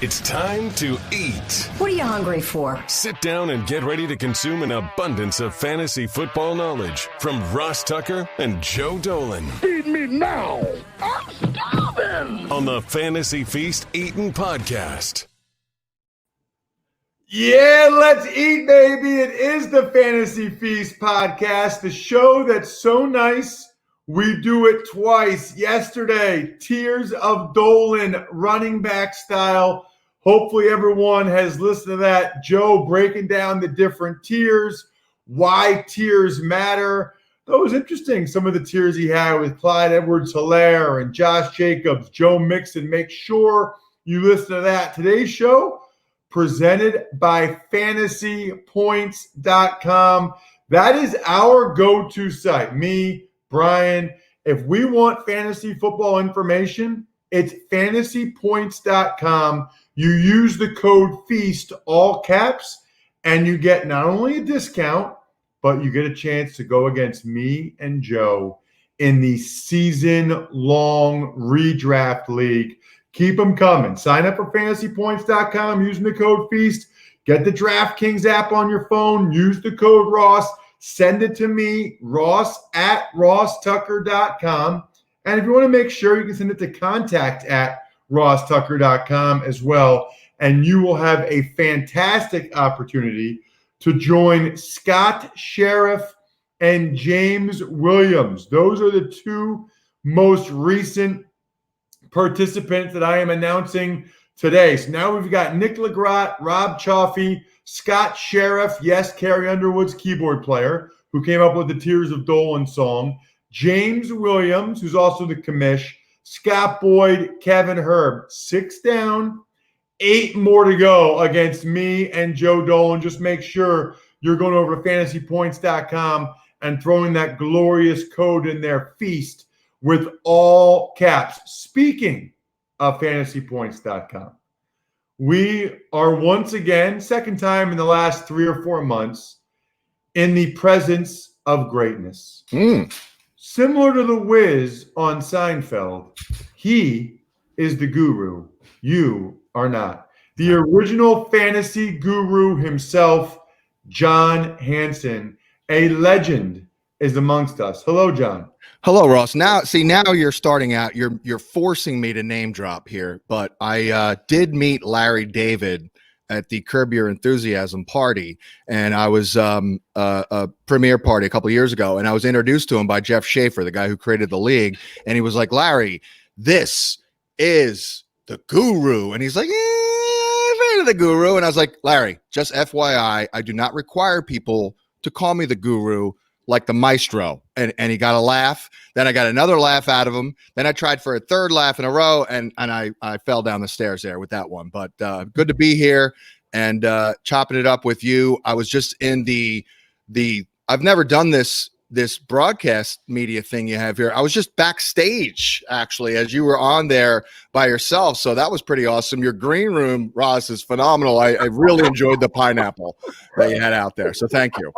It's time to eat. What are you hungry for? Sit down and get ready to consume an abundance of fantasy football knowledge from Ross Tucker and Joe Dolan. Feed me now. I'm starving. On the Fantasy Feast Eatin' Podcast. Yeah, let's eat, baby. It is the Fantasy Feast Podcast, the show that's so nice we do it twice. Yesterday, Tears of Dolan, running back style. Hopefully everyone has listened to that. Joe breaking down the different tiers, why tiers matter. That was interesting, some of the tiers he had with Clyde Edwards-Helaire and Josh Jacobs, Joe Mixon. Make sure you listen to that. Today's show, presented by FantasyPoints.com. That is our go-to site. Me, Brian, if we want fantasy football information, it's FantasyPoints.com. You use the code FEAST, all caps, and you get not only a discount, but you get a chance to go against me and Joe in the season-long redraft league. Keep them coming. Sign up for FantasyPoints.com using the code FEAST. Get the DraftKings app on your phone. Use the code Ross. Send it to me, ross@rosstucker.com. And if you want to make sure, you can send it to contact@rosstucker.com as well. And you will have a fantastic opportunity to join Scott Sheriff and James Williams. Those are the two most recent participants that I am announcing today. So now we've got Nick LeGrot, Rob Chaffee, Scott Sheriff, yes, Carrie Underwood's keyboard player, who came up with the Tears of Dolan song, James Williams, who's also the commish, Scott Boyd, Kevin Herb. 6 down, 8 more to go against me and Joe Dolan. Just make sure you're going over to FantasyPoints.com and throwing that glorious code in there, FEAST, with all caps. Speaking of FantasyPoints.com, we are once again, second time in the last 3 or 4 months, in the presence of greatness. Similar to the Wiz on Seinfeld, he is the guru. You are not. The original fantasy guru himself, John Hansen, a legend, is amongst us. Hello, John. Hello, Ross. Now you're starting out. You're forcing me to name drop here, but I did meet Larry David at the Curb Your Enthusiasm party, and I was a premiere party a couple of years ago, and I was introduced to him by Jeff Schaefer, the guy who created the league, and he was like, "Larry, this is the guru," and he's like, "I'm a fan of the guru," and I was like, "Larry, just FYI, I do not require people to call me the guru like the maestro." And he got a laugh. Then I got another laugh out of him. Then I tried for a third laugh in a row, and I fell down the stairs there with that one. But good to be here and chopping it up with you. I was just in the I've never done this broadcast media thing you have here. I was just backstage, actually, as you were on there by yourself. So that was pretty awesome. Your green room, Ross, is phenomenal. I really enjoyed the pineapple that you had out there. So thank you.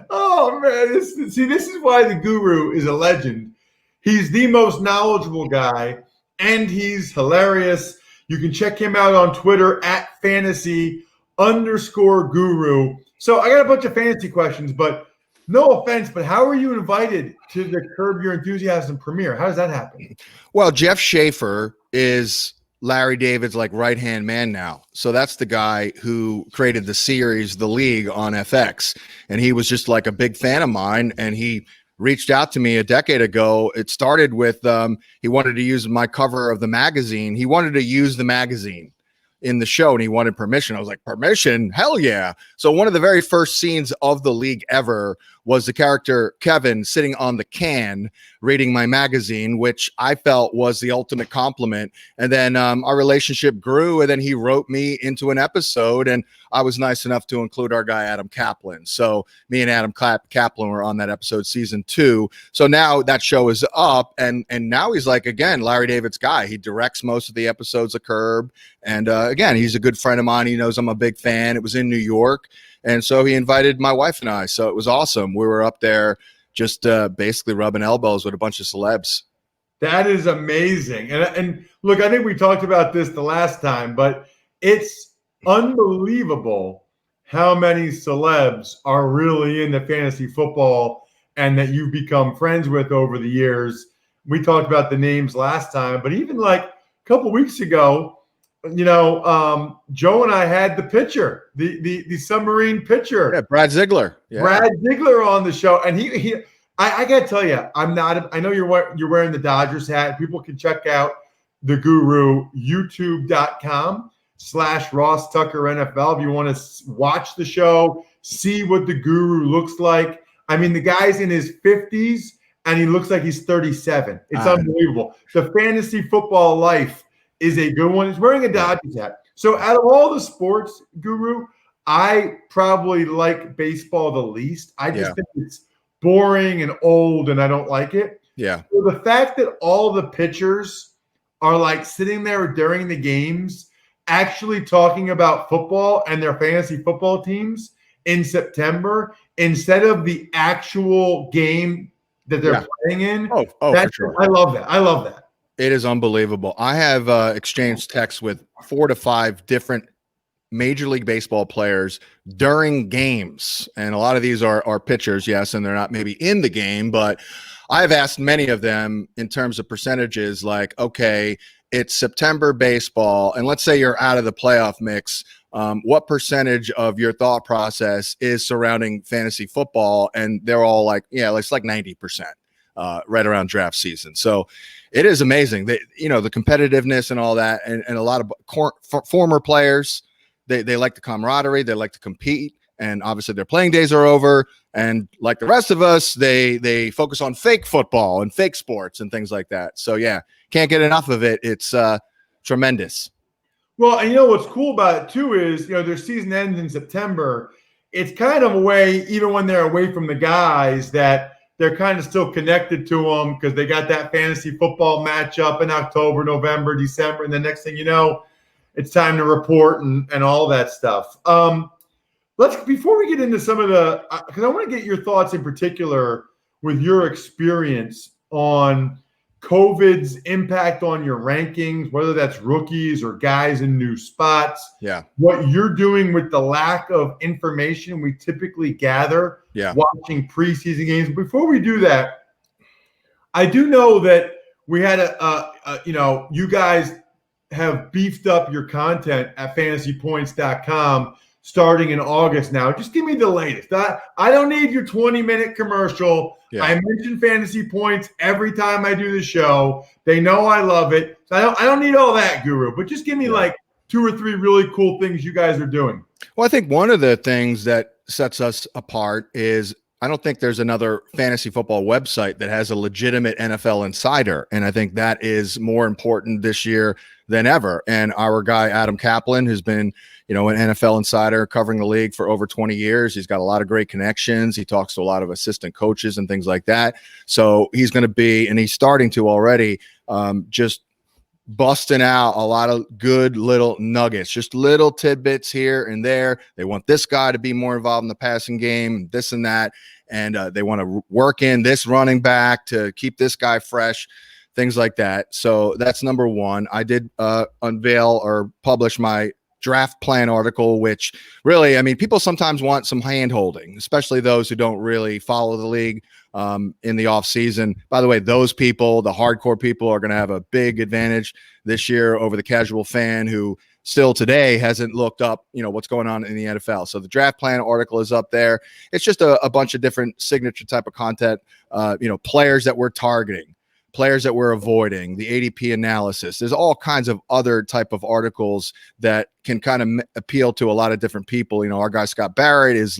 Oh, man. This is why the guru is a legend. He's the most knowledgeable guy, and he's hilarious. You can check him out on Twitter @fantasy_guru. So I got a bunch of fantasy questions, but no offense, but how are you invited to the Curb Your Enthusiasm premiere? How does that happen? Well, Jeff Schaefer is Larry David's right-hand man now. So that's the guy who created the series, The League, on FX. And he was just like a big fan of mine. And he reached out to me a decade ago. It started with he wanted to use my cover of the magazine. He wanted to use the magazine in the show, and he wanted permission. I was like, permission? Hell yeah. So one of the very first scenes of The League ever was the character Kevin sitting on the can reading my magazine, which I felt was the ultimate compliment. And then our relationship grew, and then he wrote me into an episode, and I was nice enough to include our guy Adam Kaplan. So me and Adam Kaplan were on that episode, season 2. So now that show is up, and now he's like, again, Larry David's guy. He directs most of the episodes of Curb, and again, he's a good friend of mine. He knows I'm a big fan. It was in New York, and so he invited my wife and I. So it was awesome. We were up there just basically rubbing elbows with a bunch of celebs. That is amazing. And look, I think we talked about this the last time, but it's unbelievable how many celebs are really into fantasy football and that you've become friends with over the years. We talked about the names last time, but even like a couple weeks ago, Joe and I had the pitcher, the submarine pitcher. Yeah, Brad Ziegler. Yeah. Brad Ziegler on the show. And I got to tell you, I know you're wearing the Dodgers hat. People can check out the Guru, youtube.com/Ross Tucker NFL. If you want to watch the show, see what the Guru looks like. I mean, the guy's in his 50s and he looks like he's 37. It's unbelievable. The fantasy football life is a good one. He's wearing a Dodgers hat. So out of all the sports, Guru, I probably like baseball the least. I just think it's boring and old and I don't like it. Yeah. So the fact that all the pitchers are like sitting there during the games actually talking about football and their fantasy football teams in September instead of the actual game that they're playing in. For sure. I love that. I love that. It is unbelievable. I have exchanged texts with 4 to 5 different Major League Baseball players during games. And a lot of these are pitchers, yes, and they're not maybe in the game, but I've asked many of them in terms of percentages, like, okay, it's September baseball, and let's say you're out of the playoff mix. What percentage of your thought process is surrounding fantasy football? And they're all like, yeah, it's like 90%. Right around draft season. So it is amazing that, the competitiveness and all that. And a lot of former players, they like the camaraderie. They like to compete. And obviously their playing days are over. And like the rest of us, they focus on fake football and fake sports and things like that. So yeah, can't get enough of it. It's tremendous. Well, and what's cool about it too is, their season ends in September. It's kind of a way, even when they're away from the guys, that they're kind of still connected to them because they got that fantasy football matchup in October, November, December. And the next thing you know, it's time to report and all that stuff. Before we get into some of because I want to get your thoughts in particular with your experience on COVID's impact on your rankings, whether that's rookies or guys in new spots. Yeah. What you're doing with the lack of information we typically gather watching preseason games. Before we do that, I do know that we had you guys have beefed up your content at fantasypoints.com starting in August now. Just give me the latest. I don't need your 20-minute commercial. Yeah. I mention Fantasy Points every time I do the show. They know I love it. So I don't need all that, Guru, but just give me like 2 or 3 really cool things you guys are doing. Well, I think one of the things that sets us apart is I don't think there's another fantasy football website that has a legitimate NFL insider. And I think that is more important this year than ever. And our guy, Adam Kaplan, who's been, an NFL insider covering the league for over 20 years. He's got a lot of great connections. He talks to a lot of assistant coaches and things like that. So he's going to be, and he's starting to already, just busting out a lot of good little nuggets, just little tidbits here and there. They want this guy to be more involved in the passing game, this and that. And they want to work in this running back to keep this guy fresh, things like that. So that's number one. I did unveil or publish my draft plan article, which really, people sometimes want some hand holding, especially those who don't really follow the league in the off season. By the way, those people, the hardcore people, are going to have a big advantage this year over the casual fan who still today hasn't looked up, what's going on in the NFL. So the draft plan article is up there. It's just a bunch of different signature type of content, players that we're targeting, players that we're avoiding, the ADP analysis. There's all kinds of other type of articles that can kind of appeal to a lot of different people. Our guy Scott Barrett is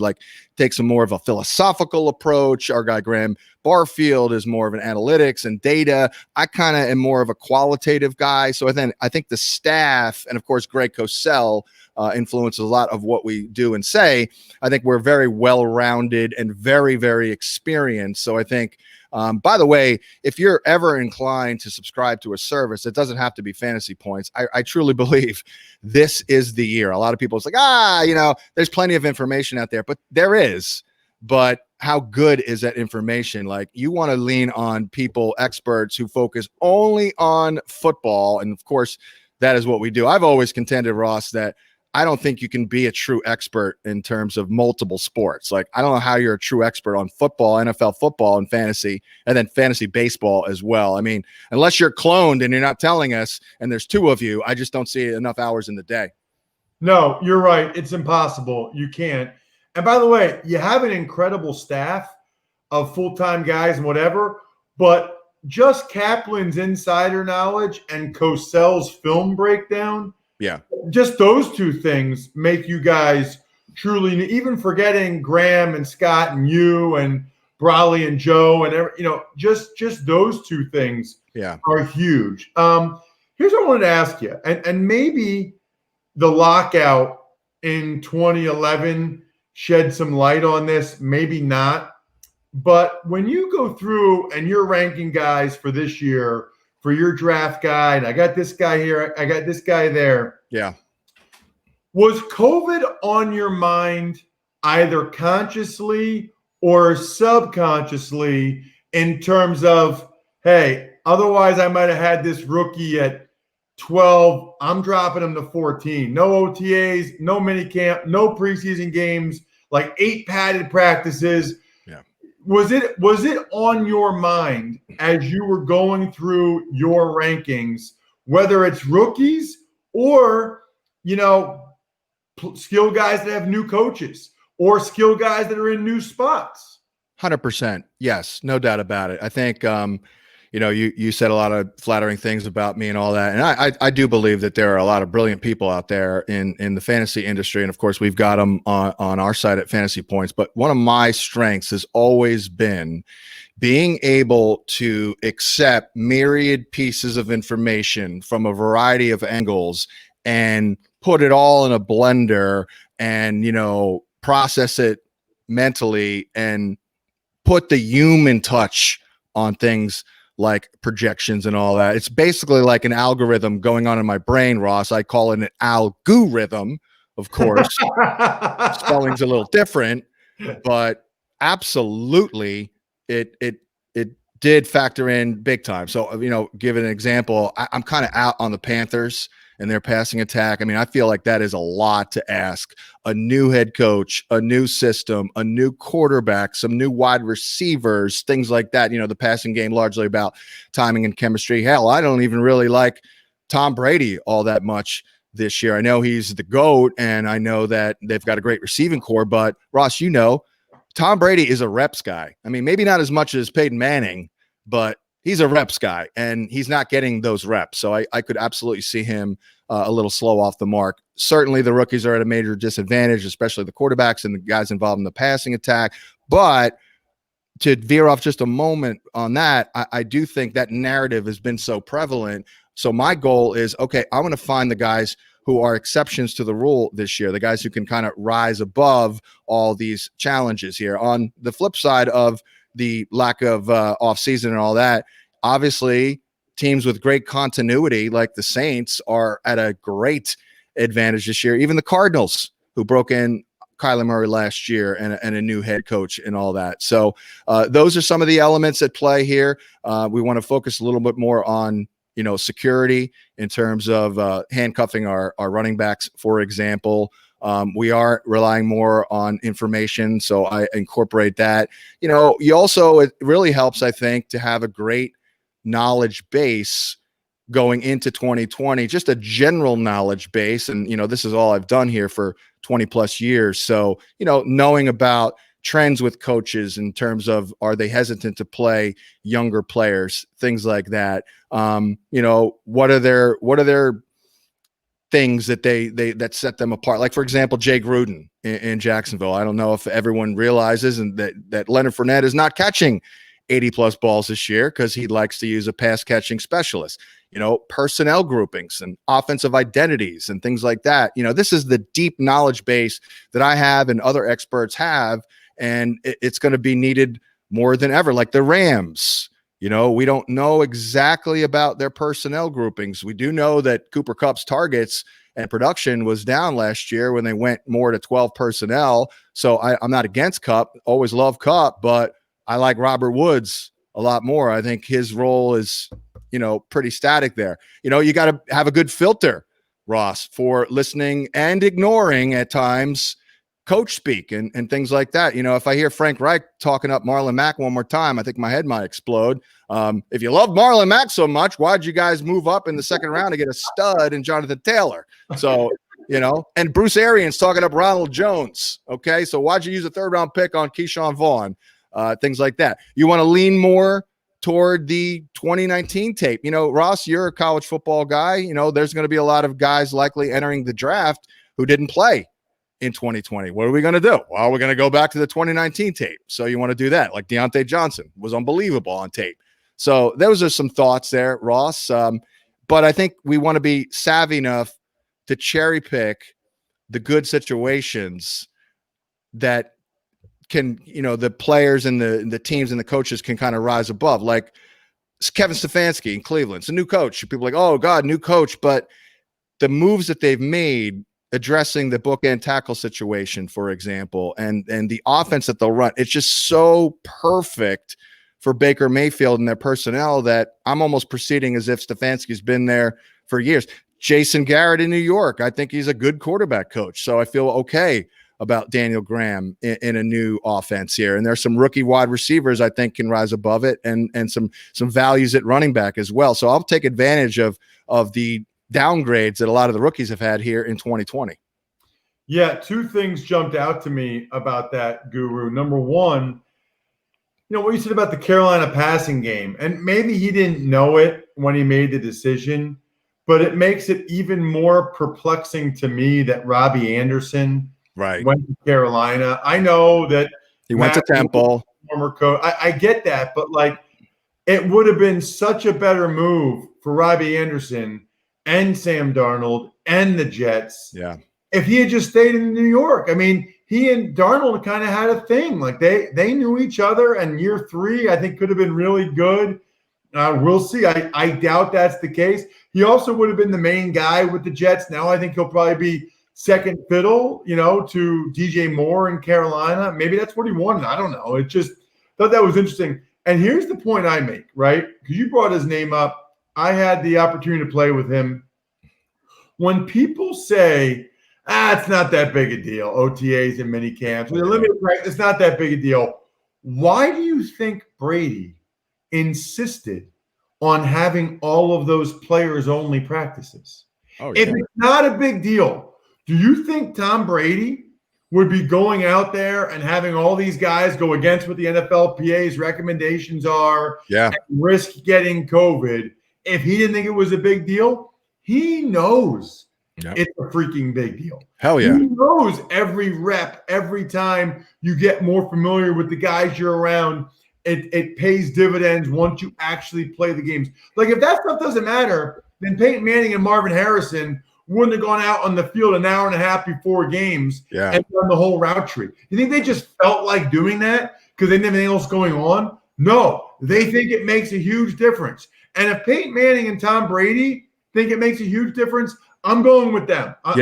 takes a more of a philosophical approach. Our guy Graham Barfield is more of an analytics and data. I kind of am more of a qualitative guy. So I think the staff, and of course Greg Cosell, influences a lot of what we do and say. I think we're very well-rounded and very, very experienced. So I think, by the way, if you're ever inclined to subscribe to a service, it doesn't have to be Fantasy Points. I truly believe this is the year. A lot of people, it's like, there's plenty of information out there, but there is. But how good is that information? You want to lean on people, experts who focus only on football. And of course, that is what we do. I've always contended, Ross, that I don't think you can be a true expert in terms of multiple sports. Like, I don't know how you're a true expert on football, NFL football, and fantasy, and then fantasy baseball as well. I mean, unless you're cloned and you're not telling us, and there's two of you, I just don't see enough hours in the day. No, you're right. It's impossible. You can't. And by the way, you have an incredible staff of full-time guys and whatever, but just Kaplan's insider knowledge and Cosell's film breakdown, Yeah. just those two things make you guys truly, even forgetting Graham and Scott and you and Brawley and Joe and just those two things are huge. Here's what I wanted to ask you, and maybe the lockout in 2011 shed some light on this, maybe not. But when you go through and you're ranking guys for this year, for your draft guide, I got this guy here, I got this guy there. Yeah. Was COVID on your mind either consciously or subconsciously in terms of, hey, otherwise I might have had this rookie at 12. I'm dropping him to 14. No OTAs, no minicamp, no preseason games, like 8 padded practices. Yeah. Was it on your mind as you were going through your rankings, whether it's rookies or, skill guys that have new coaches or skill guys that are in new spots? 100%. Yes, no doubt about it. I think, you said a lot of flattering things about me and all that. And I do believe that there are a lot of brilliant people out there in the fantasy industry. And of course, we've got them on our side at Fantasy Points. But one of my strengths has always been being able to accept myriad pieces of information from a variety of angles and put it all in a blender and, process it mentally and put the human touch on things like projections and all that. It's basically like an algorithm going on in my brain, Ross. I call it an algorithm, of course. Spelling's a little different, but absolutely it did factor in big time. So, give an example. I'm kind of out on the Panthers and their passing attack. I mean, I feel like that is a lot to ask. A new head coach, a new system, a new quarterback, some new wide receivers, things like that. The passing game largely about timing and chemistry. Hell, I don't even really like Tom Brady all that much this year. I know he's the GOAT, and I know that they've got a great receiving core, but Ross, Tom Brady is a reps guy. I mean, maybe not as much as Peyton Manning, but he's a reps guy, and he's not getting those reps. So I could absolutely see him a little slow off the mark. Certainly the rookies are at a major disadvantage, especially the quarterbacks and the guys involved in the passing attack. But to veer off just a moment on that, I do think that narrative has been so prevalent. So my goal is, okay, I want to find the guys who are exceptions to the rule this year, the guys who can kind of rise above all these challenges here. On the flip side of the lack of offseason and all that, obviously teams with great continuity like the Saints are at a great advantage this year. Even the Cardinals, who broke in Kyler Murray last year and a new head coach and all that. So those are some of the elements at play here. We want to focus a little bit more on security in terms of handcuffing our running backs, for example. We are relying more on information, so I incorporate that. It really helps, I think, to have a great knowledge base going into 2020, just a general knowledge base. And, this is all I've done here for 20 plus years. So, knowing about trends with coaches in terms of, are they hesitant to play younger players, things like that. What are their things that that set them apart? Like, for example, Jay Gruden in Jacksonville. I don't know if everyone realizes that Leonard Fournette is not catching 80 plus balls this year because he likes to use a pass catching specialist. Personnel groupings and offensive identities and things like that. This is the deep knowledge base that I have and other experts have, and it's going to be needed more than ever. Like the Rams, we don't know exactly about their personnel groupings. We do know that Cooper Kupp's targets and production was down last year when they went more to 12 personnel. So I'm not against Kupp, always love Kupp, but I like Robert Woods a lot more. I think his role is, pretty static there. You got to have a good filter, Ross, for listening and ignoring at times coach speak and things like that. If I hear Frank Reich talking up Marlon Mack one more time, I think my head might explode. If you love Marlon Mack so much, why'd you guys move up in the second round to get a stud in Jonathan Taylor? So, and Bruce Arians talking up Ronald Jones. Okay. So why'd you use a 3rd round pick on Keyshawn Vaughn? Things like that. You want to lean more toward the 2019 tape. Ross, you're a college football guy. There's going to be a lot of guys likely entering the draft who didn't play in 2020. What are we going to do? Well, we're going to go back to the 2019 tape. So you want to do that. Like Deontay Johnson was unbelievable on tape. So those are some thoughts there, Ross. But I think we want to be savvy enough to cherry pick the good situations that can, the players and the teams and the coaches can kind of rise above. Like Kevin Stefanski in Cleveland. It's a new coach. People are like, oh God, new coach. But the moves that they've made addressing the bookend tackle situation, for example, and the offense that they'll run, it's just so perfect for Baker Mayfield and their personnel that I'm almost proceeding as if Stefanski's been there for years. Jason Garrett in New York, I think he's a good quarterback coach. So I feel okay about Daniel Graham in a new offense here. And there's some rookie wide receivers I think can rise above it and some values at running back as well. So I'll take advantage of the downgrades that a lot of the rookies have had here in 2020. Yeah, 2 things jumped out to me about that, Guru. Number one, what you said about the Carolina passing game, and maybe he didn't know it when he made the decision, but it makes it even more perplexing to me that Robbie Anderson went to Carolina. I know that he went to Temple, former coach. I get that, but it would have been such a better move for Robbie Anderson and Sam Darnold and the Jets. Yeah. If he had just stayed in New York. I mean, he and Darnold kind of had a thing. Like they knew each other, and year 3, I think, could have been really good. We'll see. I doubt that's the case. He also would have been the main guy with the Jets. Now I think he'll probably be second fiddle, to DJ Moore in Carolina. Maybe that's what he wanted. I don't know. It just thought that was interesting. And here's the point I make, right? Because you brought his name up. I had the opportunity to play with him. When people say, it's not that big a deal, OTAs and mini camps, with a limited practice, it's not that big a deal. Why do you think Brady insisted on having all of those players-only practices? If it's not a big deal, do you think Tom Brady would be going out there and having all these guys go against what the NFLPA's recommendations are and risk getting COVID if he didn't think it was a big deal? He knows it's a freaking big deal. Hell yeah. He knows every rep, every time you get more familiar with the guys you're around, it pays dividends once you actually play the games. Like, if that stuff doesn't matter, then Peyton Manning and Marvin Harrison wouldn't have gone out on the field an hour and a half before games and done the whole route tree. You think they just felt like doing that because they didn't have anything else going on? No, they think it makes a huge difference. And if Peyton Manning and Tom Brady think it makes a huge difference, I'm going with them. I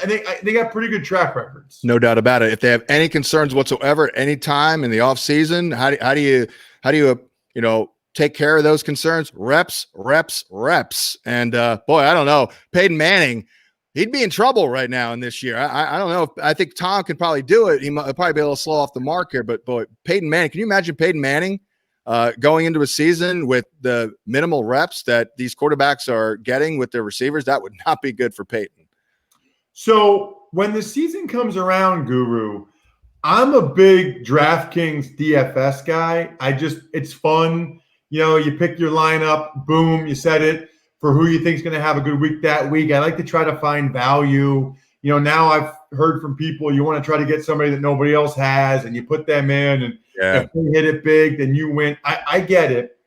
think they got pretty good track records. No doubt about it. If they have any concerns whatsoever, any time in the off season, how do you take care of those concerns? Reps. And boy, I don't know. Peyton Manning, he'd be in trouble right now in this year. I don't know. I think Tom could probably do it. He might probably be a little slow off the mark here, but boy, Peyton Manning, can you imagine Peyton Manning going into a season with the minimal reps that these quarterbacks are getting with their receivers? That would not be good for Peyton. So when the season comes around, Guru, I'm a big DraftKings DFS guy. It's fun. You pick your lineup, boom, you set it for who you think is going to have a good week that week. I like to try to find value. Now I've heard from people, you want to try to get somebody that nobody else has, and you put them in, and if they hit it big, then you win. I get it.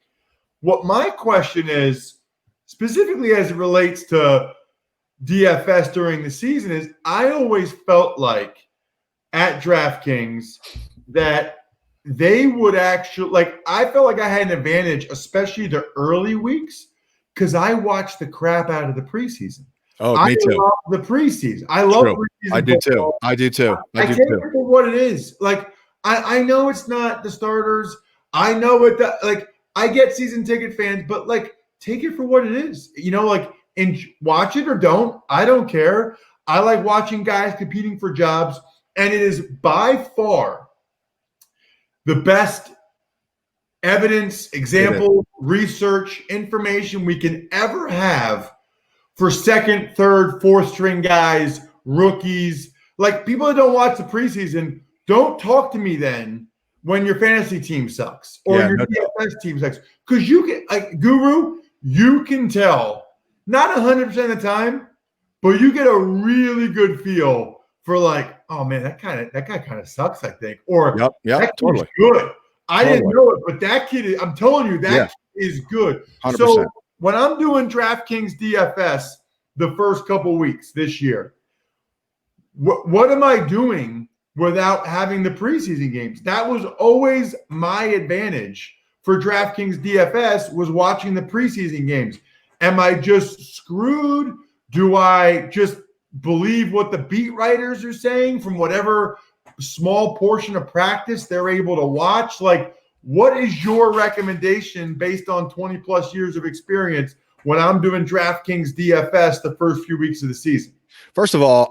What my question is, specifically as it relates to DFS during the season, is I always felt like at DraftKings that they would actually, I felt like I had an advantage, especially the early weeks, because I watched the crap out of the preseason. Oh, me too. I love the preseason. I love preseason. I do too. I do too. I can't remember what it is. I know it's not the starters. I know I get season ticket fans, but take it for what it is. And watch it or don't. I don't care. I like watching guys competing for jobs, and it is by far the best evidence, example, research, information we can ever have for second, third, fourth string guys, rookies. Like, people that don't watch the preseason, don't talk to me then when your fantasy team sucks or your DFS team sucks. Because you can, like, Guru, you can tell, not 100% of the time, but you get a really good feel for, like, oh man, that guy kind of sucks, I think. Or that kid's good. I didn't know it, but that kid is, I'm telling you, that kid is good. 100%. So when I'm doing DraftKings DFS the first couple weeks this year, what am I doing without having the preseason games? That was always my advantage for DraftKings DFS, was watching the preseason games. Am I just screwed? Do I just believe what the beat writers are saying from whatever small portion of practice they're able to watch? Like, what is your recommendation based on 20 plus years of experience when I'm doing DraftKings DFS the first few weeks of the season? First of all,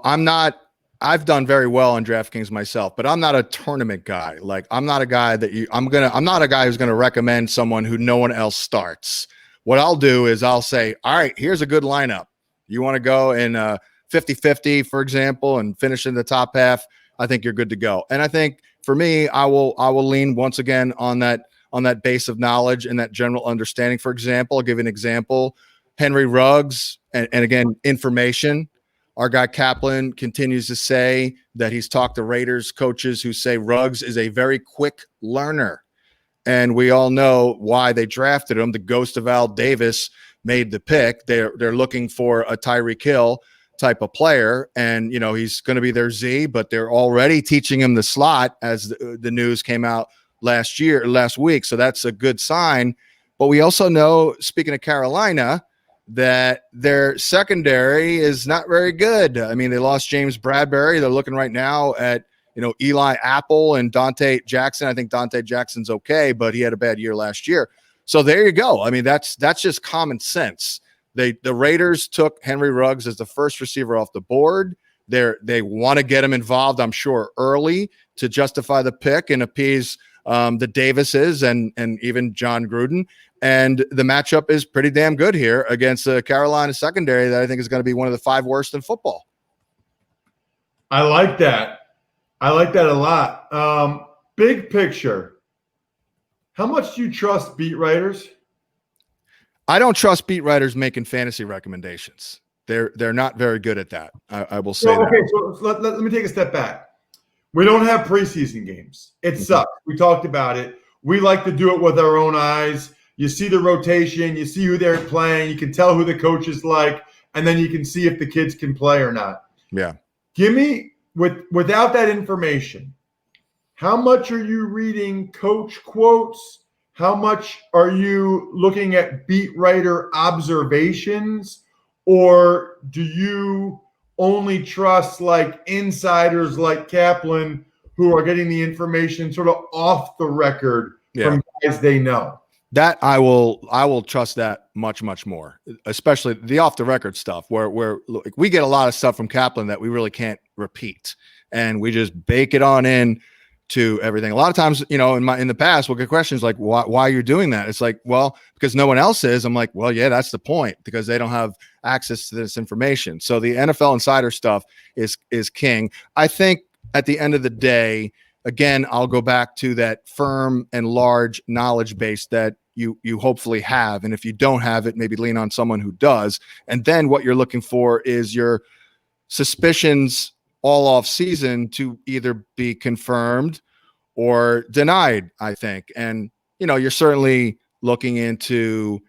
I've done very well on DraftKings myself, but I'm not a tournament guy. Like, I'm not a guy I'm not a guy who's going to recommend someone who no one else starts. What I'll do is I'll say, all right, here's a good lineup. You want to go in 50-50, for example, and finish in the top half, I think you're good to go. And I think for me, I will lean once again on that base of knowledge and that general understanding. For example, I'll give you an example. Henry Ruggs, and again, information. Our guy Kaplan continues to say that he's talked to Raiders coaches who say Ruggs is a very quick learner. And we all know why they drafted him. The ghost of Al Davis made the pick. They're looking for a Tyreek Hill type of player, and he's going to be their Z, but they're already teaching him the slot, as the news came out last week. So that's a good sign. But we also know, speaking of Carolina, that their secondary is not very good. I mean, they lost James Bradbury. They're looking right now at Eli Apple and Dante Jackson. I think Dante Jackson's okay, but he had a bad year last year. So there you go. I mean, that's just common sense. The Raiders took Henry Ruggs as the first receiver off the board. They want to get him involved, I'm sure, early to justify the pick and appease the Davises and even John Gruden. And the matchup is pretty damn good here against the Carolina secondary that I think is going to be one of the 5 worst in football. I like that. I like that a lot. Big picture, how much do you trust beat writers? I don't trust beat writers making fantasy recommendations. They're not very good at that. I will say that. Okay, so let me take a step back. We don't have preseason games. It sucks. We talked about it. We like to do it with our own eyes. You see the rotation. You see who they're playing. You can tell who the coach is like, and then you can see if the kids can play or not. Yeah. Give me, without that information, how much are you reading coach quotes? How much are you looking at beat writer observations? Or do you only trust like insiders like Kaplan who are getting the information sort of off the record from guys they know? That I will trust that much, much more, especially the off the record stuff where we get a lot of stuff from Kaplan that we really can't repeat, and we just bake it on in to everything. A lot of times, in the past, we'll get questions like, why you're doing that? It's like, well, because no one else is. I'm like, well, yeah, that's the point, because they don't have access to this information. So the NFL insider stuff is king. I think at the end of the day, again, I'll go back to that firm and large knowledge base that you hopefully have. And if you don't have it, maybe lean on someone who does. And then what you're looking for is your suspicions all off season to either be confirmed or denied, I think. And, you're certainly looking into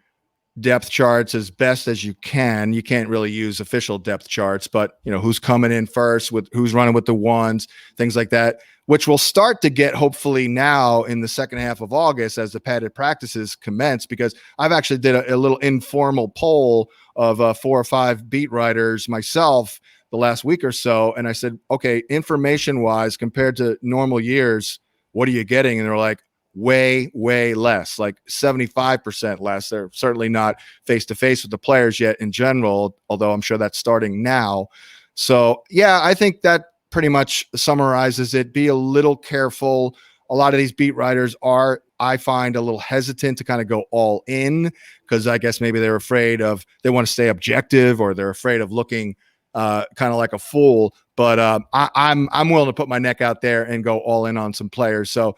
depth charts as best as you can. You can't really use official depth charts, but who's coming in first, with who's running with the ones, things like that, which will start to get hopefully now in the second half of August as the padded practices commence, because I've actually did a little informal poll of 4 or 5 beat writers myself the last week or so. And I said, okay, information wise, compared to normal years, what are you getting? And they're like, way, way less, like 75% less. They're certainly not face-to-face with the players yet in general, although I'm sure that's starting now. So, yeah, I think that pretty much summarizes it. Be a little careful. A lot of these beat writers are, I find, a little hesitant to kind of go all in because I guess maybe they're afraid of, they want to stay objective, or they're afraid of looking kind of like a fool. But I'm willing to put my neck out there and go all in on some players. So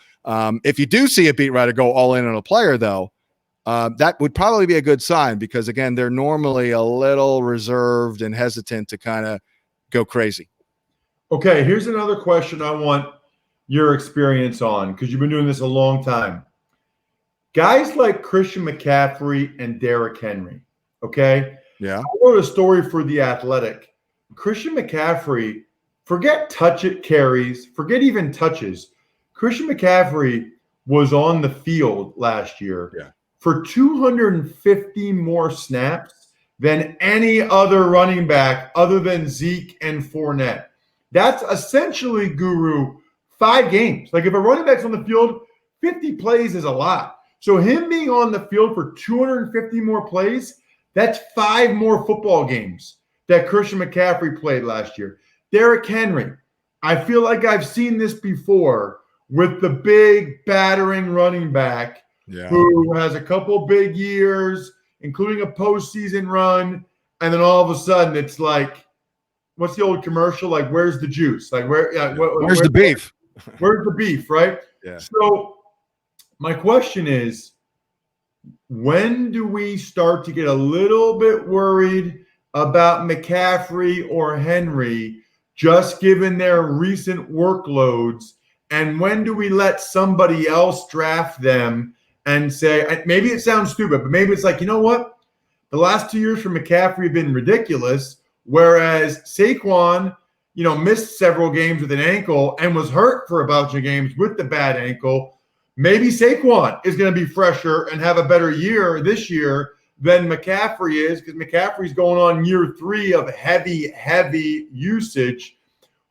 if you do see a beat writer go all in on a player, though, that would probably be a good sign because, again, they're normally a little reserved and hesitant to kind of go crazy. Okay, here's another question I want your experience on because you've been doing this a long time. Guys like Christian McCaffrey and Derrick Henry, okay? Yeah. I wrote a story for The Athletic. Christian McCaffrey, forget touch it carries, forget even touches. Christian McCaffrey was on the field last year for 250 more snaps than any other running back other than Zeke and Fournette. That's essentially, Guru, 5 games. Like if a running back's on the field, 50 plays is a lot. So him being on the field for 250 more plays, that's 5 more football games that Christian McCaffrey played last year. Derrick Henry, I feel like I've seen this before with the big battering running back who has a couple big years, including a postseason run, and then all of a sudden it's like, what's the old commercial? Like, where's the juice? Like, where's the beef? Where's the beef, right? Yeah. So my question is, when do we start to get a little bit worried about McCaffrey or Henry, just given their recent workloads? And when do we let somebody else draft them and say, maybe it sounds stupid, but maybe it's like, you know what? The last 2 years for McCaffrey have been ridiculous, whereas Saquon, missed several games with an ankle and was hurt for a bunch of games with the bad ankle. Maybe Saquon is going to be fresher and have a better year this year than McCaffrey is, because McCaffrey's going on year 3 of heavy usage.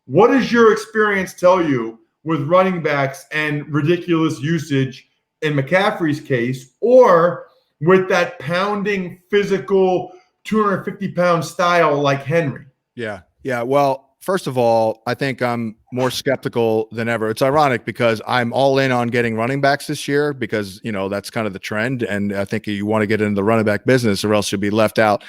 What does your experience tell you with running backs and ridiculous usage in McCaffrey's case, or with that pounding physical 250-pound style like Henry? Yeah. Well, first of all, I think I'm more skeptical than ever. It's ironic because I'm all in on getting running backs this year because, that's kind of the trend. And I think you want to get into the running back business or else you'll be left out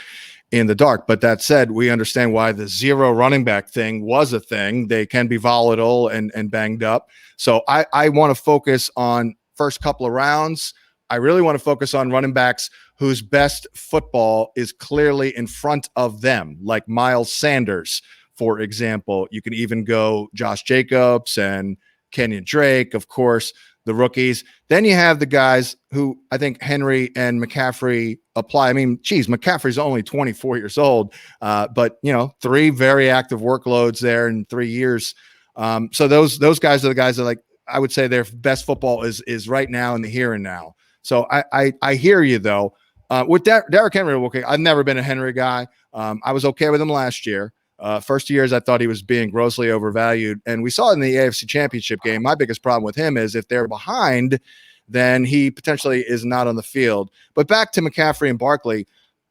in the dark. But that said, we understand why the 0 running back thing was a thing. They can be volatile and banged up. So I want to focus on first couple of rounds. I really want to focus on running backs whose best football is clearly in front of them, like Miles Sanders, for example. You can even go Josh Jacobs and Kenyon Drake, of course, the rookies. Then you have the guys who I think Henry and McCaffrey apply. I mean, geez, McCaffrey's only 24 years old, but 3 very active workloads there in 3 years. So those guys are the guys that, like, I would say their best football is right now in the here and now. So I hear you though. With Derrick Henry, okay, I've never been a Henry guy. I was okay with him last year. First years, I thought he was being grossly overvalued. And we saw it in the AFC Championship game. My biggest problem with him is if they're behind, then he potentially is not on the field. But back to McCaffrey and Barkley,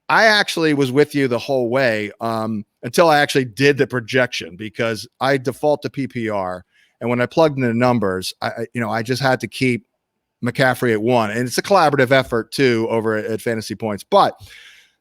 I actually was with you the whole way until I actually did the projection because I default to PPR. And when I plugged in the numbers, I just had to keep McCaffrey at 1. And it's a collaborative effort, too, over at Fantasy Points. But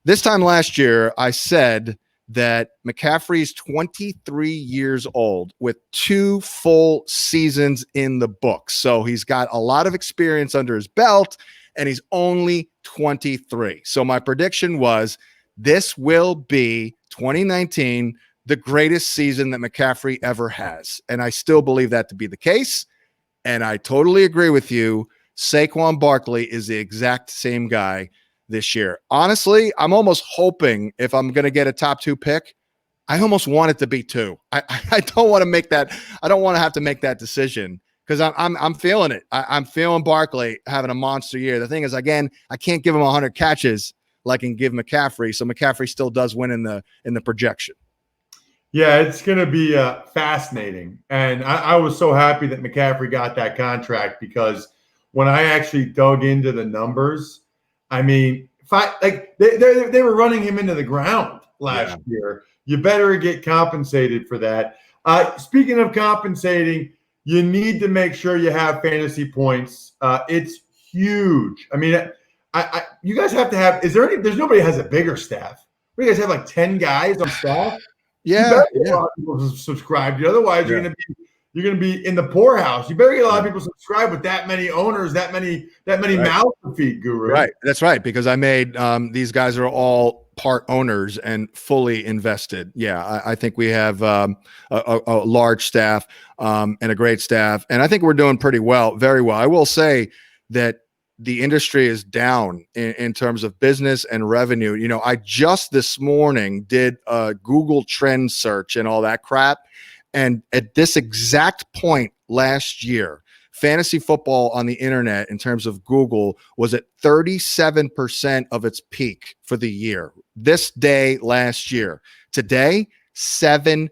this time last year, I said that McCaffrey's 23 years old with 2 full seasons in the books. So he's got a lot of experience under his belt, and he's only 23. So my prediction was this will be 2019, the greatest season that McCaffrey ever has. And I still believe that to be the case. And I totally agree with you. Saquon Barkley is the exact same guy this year. Honestly, I'm almost hoping if I'm going to get a top 2 pick, I almost want it to be 2. I don't want to make that. I don't want to have to make that decision because I'm feeling it. I'm feeling Barkley having a monster year. The thing is, again, I can't give him 100 catches like I can give McCaffrey. So McCaffrey still does win in the projection. Yeah, it's going to be fascinating. And I was so happy that McCaffrey got that contract because when I actually dug into the numbers, I mean, they were running him into the ground last year. You better get compensated for that. Speaking of compensating, you need to make sure you have fantasy points. It's huge. I mean, you guys have to have. There's nobody has a bigger staff. You guys have like 10 guys on staff. Yeah, you better get a lot of people subscribed. Otherwise, you're gonna be in the poorhouse. You better get a lot of people subscribed with that many owners, that many mouths to feed, Guru. Right, that's right. Because I made these guys are all part owners and fully invested. Yeah, I think we have a large staff and a great staff, and I think we're doing pretty well, very well. I will say that the industry is down in terms of business and revenue. You know, I just this morning did a Google trend search and all that crap. And at this exact point last year, fantasy football on the internet in terms of Google was at 37% of its peak for the year. This day last year. Today, 7%.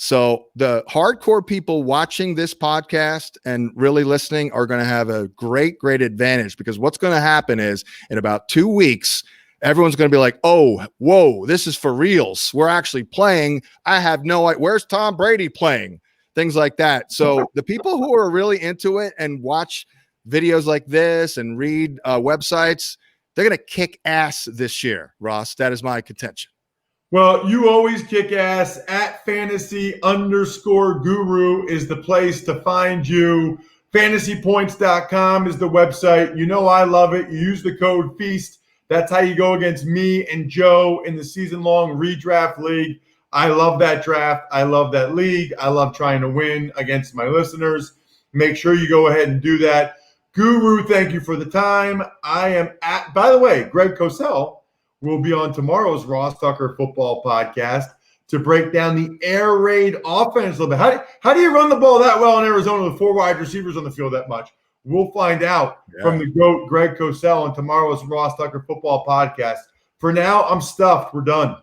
So the hardcore people watching this podcast and really listening are going to have a great advantage, because what's going to happen is in about 2 weeks, everyone's going to be like, oh, whoa, this is for reals. We're actually playing. I have no idea. Where's Tom Brady playing? Things like that. So the people who are really into it and watch videos like this and read websites, they're going to kick ass this year, Ross. That is my contention. Well, you always kick ass. At fantasy_guru is the place to find you. Fantasypoints.com is the website. You know I love it. You use the code FEAST. That's how you go against me and Joe in the season-long redraft league. I love that draft. I love that league. I love trying to win against my listeners. Make sure you go ahead and do that. Guru, thank you for the time. By the way, Greg Cosell will be on tomorrow's Ross Tucker Football Podcast to break down the air raid offense a little bit. How do you run the ball that well in Arizona with 4 wide receivers on the field that much? We'll find out from the GOAT, Greg Cosell, on tomorrow's Ross Tucker Football Podcast. For now, I'm stuffed. We're done.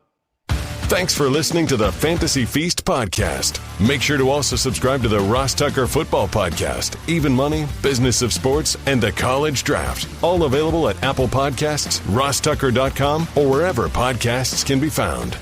Thanks for listening to the Fantasy Feast podcast. Make sure to also subscribe to the Ross Tucker Football Podcast, Even Money, Business of Sports, and the College Draft. All available at Apple Podcasts, rosstucker.com, or wherever podcasts can be found.